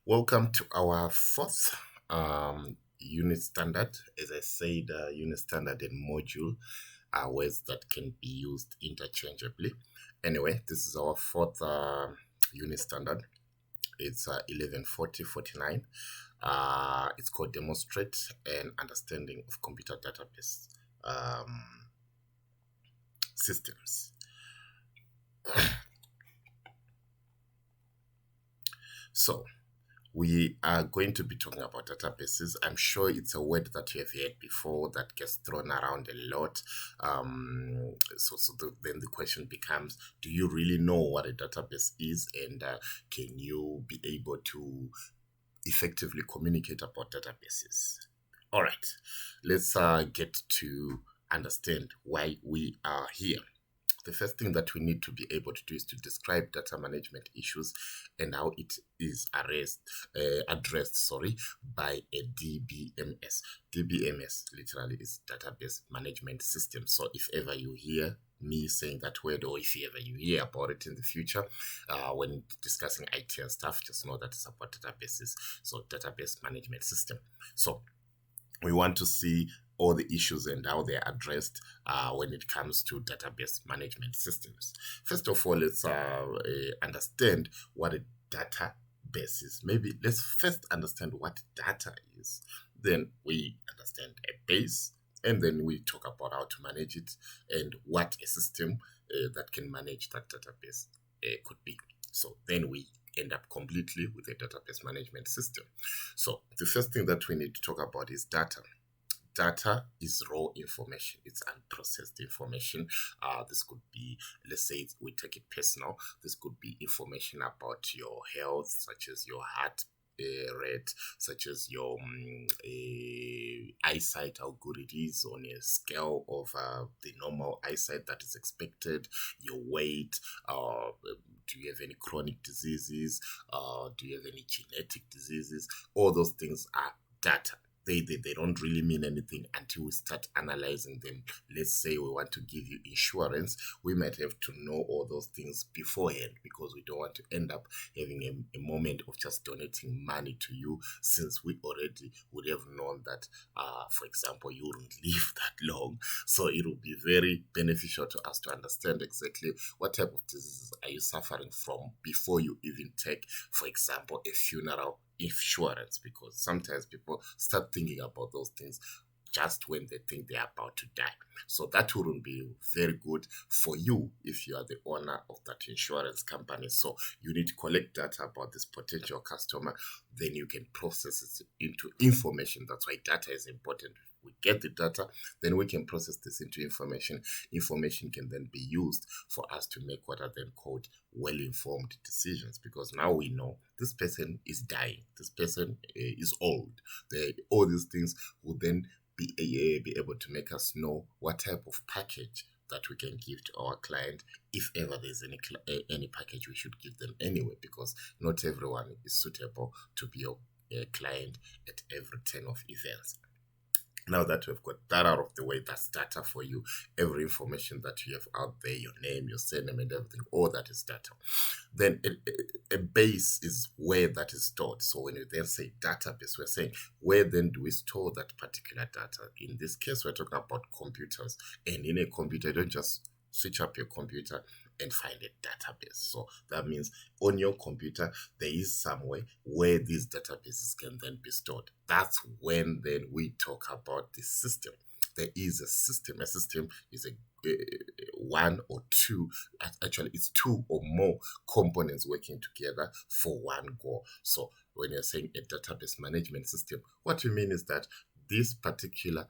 Welcome to our fourth unit standard. As I said, unit standard and module are words that can be used interchangeably. Anyway, this is our fourth unit standard. It's 114049. It's called Demonstrate and Understanding of Computer Database Systems. So, we are going to be talking about databases. I'm sure it's a word that you have heard before that gets thrown around a lot. Then the question becomes, do you really know what a database is, and can you be able to effectively communicate about databases? All right, let's get to understand why we are here. The first thing that we need to be able to do is to describe data management issues and how it is addressed by a DBMS. DBMS literally is Database Management System. So if ever you hear me saying that word, or if ever you hear about it in the future when discussing IT and stuff, just know that it's about databases. So Database Management System. So we want to see all the issues and how they're addressed when it comes to database management systems. First of all, let's understand what a database is. Maybe let's first understand what data is. Then we understand a base, and then we talk about how to manage it and what a system that can manage that database could be. So then we end up completely with a database management system. So the first thing that we need to talk about is data. Data is raw information. It's unprocessed information. This could be, let's say we take it personal. This could be information about your health, such as your heart rate, such as your eyesight, how good it is on a scale of the normal eyesight that is expected, your weight, do you have any chronic diseases, do you have any genetic diseases? All those things are data. They don't really mean anything until we start analyzing them. Let's say we want to give you insurance. We might have to know all those things beforehand, because we don't want to end up having a moment of just donating money to you, since we already would have known that, for example, you wouldn't live that long. So it will be very beneficial to us to understand exactly what type of diseases are you suffering from before you even take, for example, a funeral insurance, because sometimes people start thinking about those things just when they think they're about to die. So that wouldn't be very good for you if you are the owner of that insurance company. So you need to collect data about this potential customer, then you can process it into information. That's why data is important. We get the data, then we can process this into information. Information can then be used for us to make what are then called well-informed decisions, because now we know this person is dying, this person is old. All these things will then be able to make us know what type of package that we can give to our client, if ever there's any package we should give them anyway, because not everyone is suitable to be your client at every turn of events. Now that we've got that out of the way, that's data for you. Every information that you have out there, your name, your surname, and everything, all that is data. Then a base is where that is stored. So when you then say database, we're saying, where then do we store that particular data? In this case, we're talking about computers. And in a computer, you don't just switch up your computer and find a database. So that means on your computer, there is somewhere where these databases can then be stored. That's when then we talk about the system. There is a system. A system is a one or two, actually it's two or more components working together for one goal. So when you're saying a database management system, what you mean is that these particular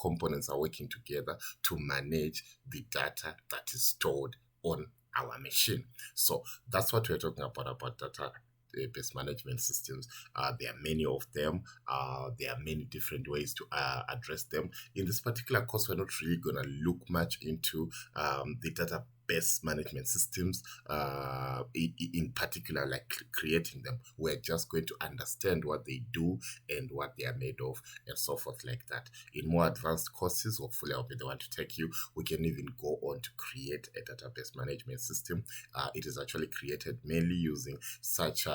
components are working together to manage the data that is stored on our machine. So that's what we're talking about database management systems. There are many of them. There are many different ways to address them. In this particular course, we're not really going to look much into the database database management systems, in particular, like creating them. We're just going to understand what they do and what they are made of and so forth like that. In more advanced courses, hopefully I'll be the one to take you, we can even go on to create a database management system. It is actually created mainly using such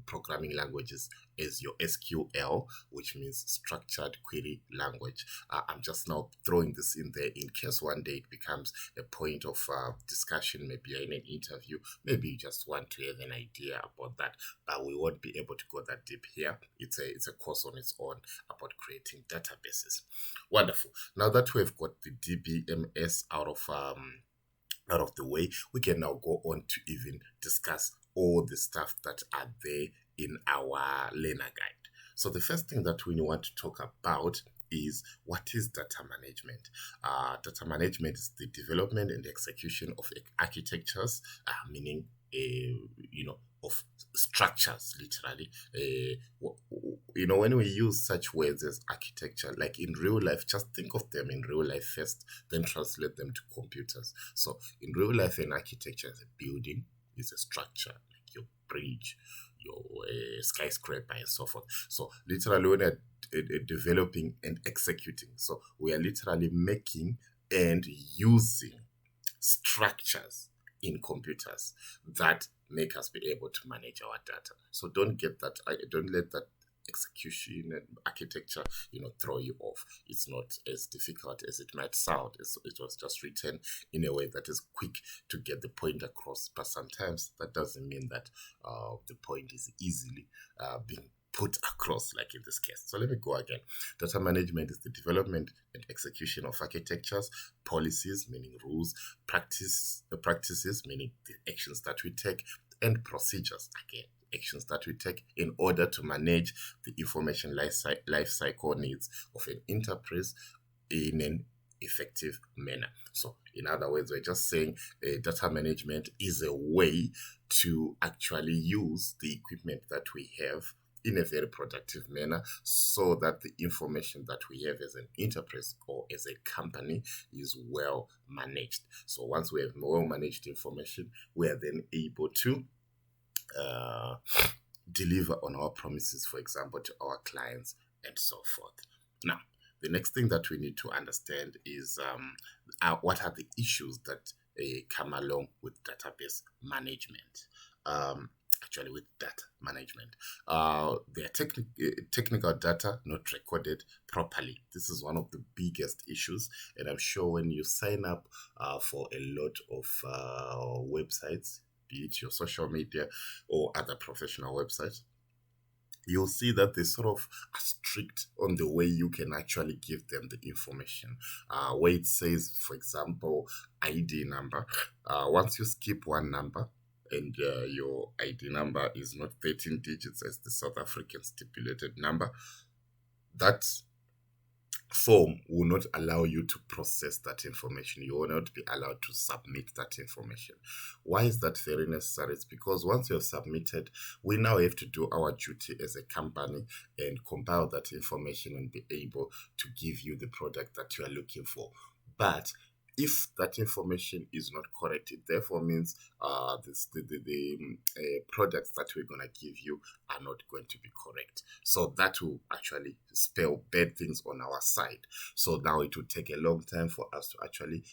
programming languages as your SQL, which means structured query language. I'm just now throwing this in there in case one day it becomes a point of discussion, maybe in an interview. Maybe you just want to have an idea about that, but we won't be able to go that deep here. It's a course on its own about creating databases. Wonderful. Now that we've got the DBMS out of the way, we can now go on to even discuss all the stuff that are there in our learner guide. So the first thing that we want to talk about is what is data management. Data management is the development and execution of architectures, meaning of structures, literally. When we use such words as architecture, like in real life, just think of them in real life first, then translate them to computers. So in real life, an architecture is a building, is a structure, like your bridge, your skyscraper, and so forth. So literally, when we're developing and executing, so we are literally making and using structures in computers that make us be able to manage our data. So don't let that execution and architecture throw you off. It's not as difficult as it might sound. It was just written in a way that is quick to get the point across, but sometimes that doesn't mean that the point is easily being put across, like in this case. So let me go again. Data management is the development and execution of architectures, policies, meaning rules, practices, meaning the actions that we take, and procedures, again, actions that we take in order to manage the information life cycle needs of an enterprise in an effective manner. So in other words, we're just saying data management is a way to actually use the equipment that we have in a very productive manner, so that the information that we have as an enterprise or as a company is well managed. So once we have well managed information, we are then able to deliver on our promises, for example, to our clients and so forth. Now, the next thing that we need to understand is what are the issues that come along with database management. Actually, with data management, there are technical data not recorded properly. This is one of the biggest issues, and I'm sure when you sign up for a lot of websites, be it your social media or other professional websites, you'll see that they sort of are strict on the way you can actually give them the information. Where it says, for example, ID number, once you skip one number, and your ID number is not 13 digits as the South African stipulated number, that form will not allow you to process that information. You will not be allowed to submit that information. Why is that very necessary? It's because once you have submitted, we now have to do our duty as a company and compile that information and be able to give you the product that you are looking for. But if that information is not correct, it therefore means the products that we're going to give you are not going to be correct. So that will actually spell bad things on our side. So now it will take a long time for us to actually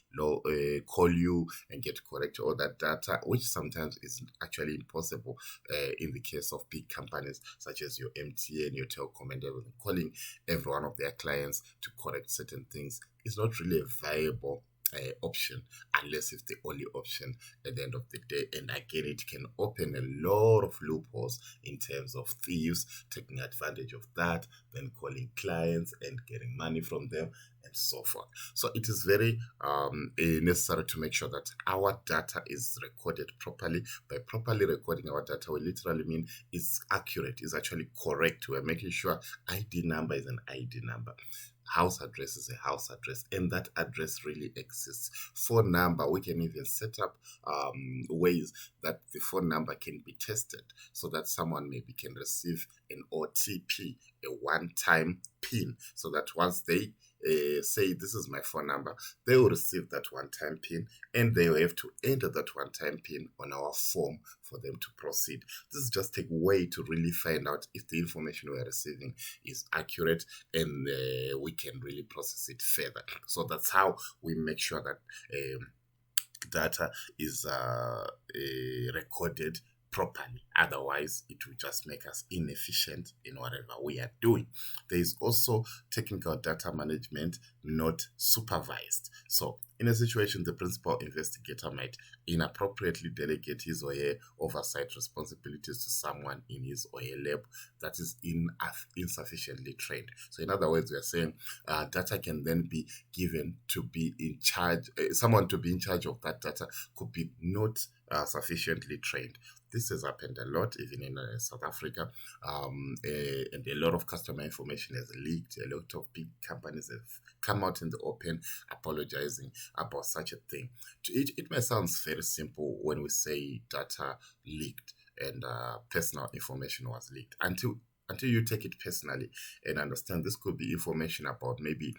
call you and get correct all that data, which sometimes is actually impossible in the case of big companies such as your MTN, your Telcom, and everything. Calling every one of their clients to correct certain things is not really a viable option, unless it's the only option at the end of the day. And again, it can open a lot of loopholes in terms of thieves taking advantage of that, then calling clients and getting money from them and so forth. So it is very necessary to make sure that our data is recorded properly. By properly recording our data, we literally mean it's accurate, it's actually correct. We're making sure ID number is an ID number. House address is a house address, and that address really exists. Phone number, we can even set up ways that the phone number can be tested, so that someone maybe can receive an OTP, a one-time PIN, so that once they say this is my phone number, they will receive that one-time PIN, and they will have to enter that one-time PIN on our form for them to proceed. This is just a way to really find out if the information we are receiving is accurate, and we can really process it further. So that's how we make sure that data is recorded properly. Otherwise, it will just make us inefficient in whatever we are doing. There is also technical data management not supervised. So in a situation, the principal investigator might inappropriately delegate his or her oversight responsibilities to someone in his or her lab that is insufficiently trained. So in other words, we are saying data can then be given to be in charge, someone to be in charge of that data could be not sufficiently trained. This has happened a lot, even in South Africa, and a lot of customer information has leaked. A lot of big companies have come out in the open apologizing about such a thing. It may sound very simple when we say data leaked and personal information was leaked. Until you take it personally and understand this could be information about maybe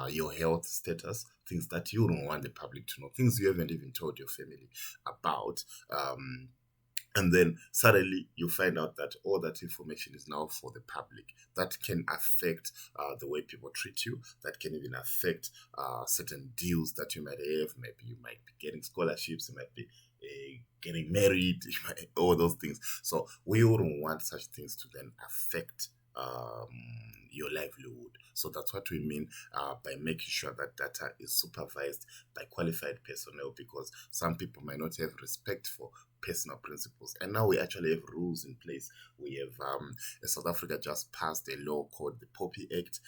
your health status, things that you don't want the public to know, things you haven't even told your family about. And then suddenly you find out that all that information is now for the public. That can affect the way people treat you. That can even affect certain deals that you might have. Maybe you might be getting scholarships. You might be getting married. All those things. So we wouldn't want such things to then affect your livelihood. So that's what we mean by making sure that data is supervised by qualified personnel, because some people might not have respect for personal principles. And now we actually have rules in place. We have South Africa just passed a law called the Poppy Act,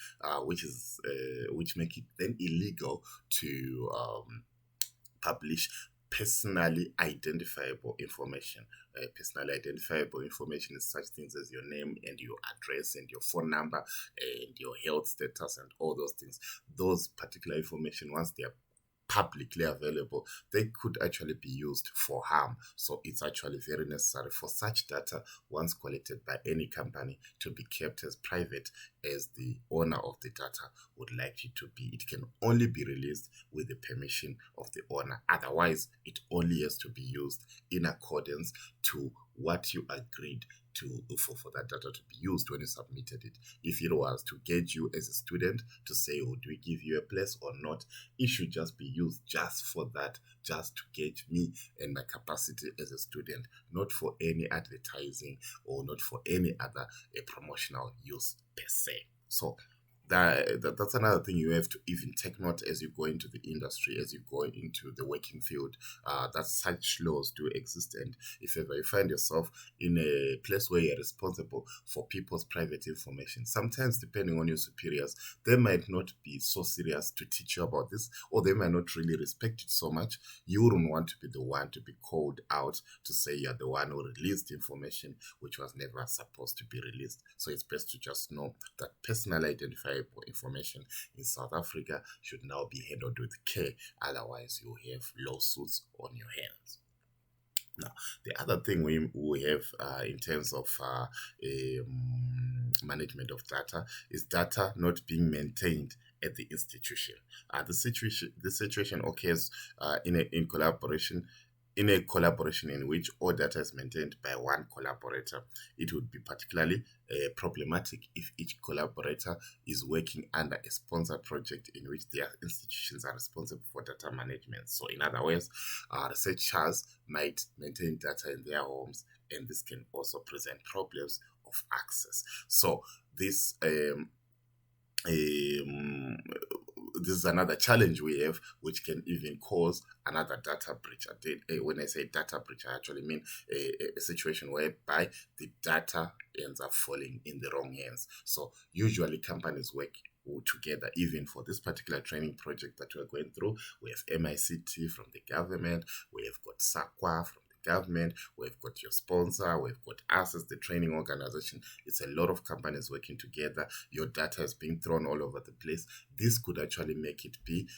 which make it then illegal to publish personally identifiable information. Personally identifiable information is such things as your name and your address and your phone number and your health status and all those things. Those particular information, once they are publicly available, they could actually be used for harm. So it's actually very necessary for such data, once collected by any company, to be kept as private as the owner of the data would like it to be. It can only be released with the permission of the owner. Otherwise, it only has to be used in accordance to what you agreed to for that data to be used when you submitted it. If it was to gauge you as a student to say, oh, do we give you a place or not, it should just be used just for that, just to gauge me and my capacity as a student, not for any advertising or not for any other promotional use per se. So that's another thing you have to even take note as you go into the industry, as you go into the working field, that such laws do exist. And if ever you find yourself in a place where you're responsible for people's private information, sometimes depending on your superiors, they might not be so serious to teach you about this, or they might not really respect it so much. You wouldn't want to be the one to be called out to say you're the one who released information which was never supposed to be released. So it's best to just know that personally identifiable information in South Africa should now be handled with care. Otherwise, you have lawsuits on your hands. Now, the other thing we have in terms of management of data is data not being maintained at the institution. The situation occurs in a collaboration in which all data is maintained by one collaborator. It would be particularly problematic if each collaborator is working under a sponsored project in which their institutions are responsible for data management. So in other words, researchers might maintain data in their homes, and this can also present problems of access. So this is another challenge we have, which can even cause another data breach. When I say data breach, I actually mean a situation whereby the data ends up falling in the wrong hands. So usually companies work together. Even for this particular training project that we're going through, we have MICT from the government, we have got SAQA from government, we've got your sponsor, we've got us as the training organization. It's a lot of companies working together. Your data is being thrown all over the place. This could actually make it be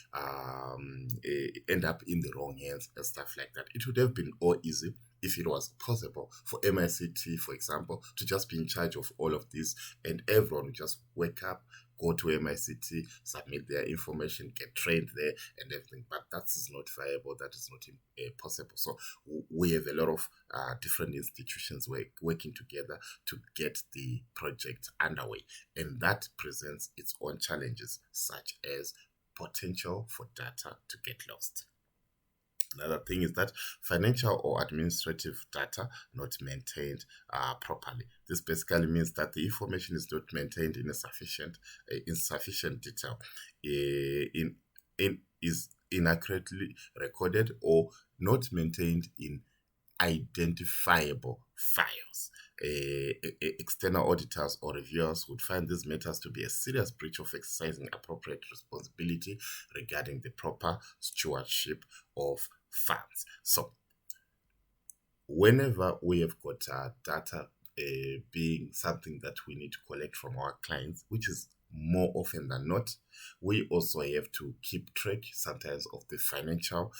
end up in the wrong hands and stuff like that. It would have been all easy if it was possible for MICT, for example, to just be in charge of all of this, and everyone would just wake up, go to MICT, submit their information, get trained there and everything. But that is not viable. That is not possible. So we have a lot of different institutions working together to get the project underway. And that presents its own challenges, such as potential for data to get lost. Another thing is that financial or administrative data not maintained properly. This basically means that the information is not maintained in sufficient detail, is inaccurately recorded, or not maintained in identifiable files. External auditors or reviewers would find these matters to be a serious breach of exercising appropriate responsibility regarding the proper stewardship of funds. So, whenever we have got data being something that we need to collect from our clients, which is more often than not, we also have to keep track sometimes of the financial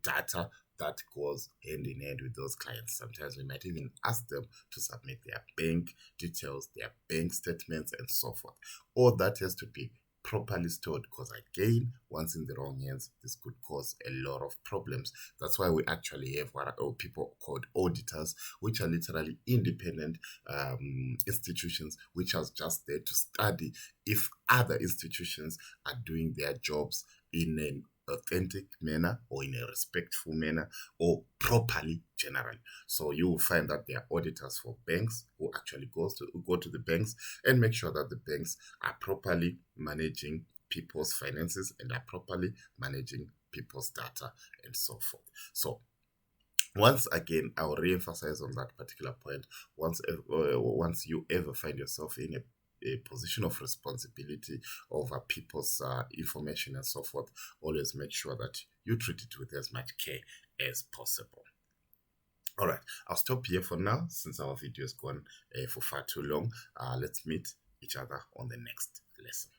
data that goes hand in hand with those clients. Sometimes we might even ask them to submit their bank details, their bank statements, and so forth. All that has to be properly stored, because again, once in the wrong hands, this could cause a lot of problems. That's why we actually have what are people called auditors, which are literally independent institutions which are just there to study if other institutions are doing their jobs in an authentic manner or in a respectful manner or properly generally. So you will find that there are auditors for banks who actually go to the banks and make sure that the banks are properly managing people's finances and are properly managing people's data and so forth. So once again, I will re-emphasize on that particular point. Once you ever find yourself in a position of responsibility over people's information and so forth, always make sure that you treat it with as much care as possible. All right, I'll stop here for now since our video has gone for far too long. Let's meet each other on the next lesson.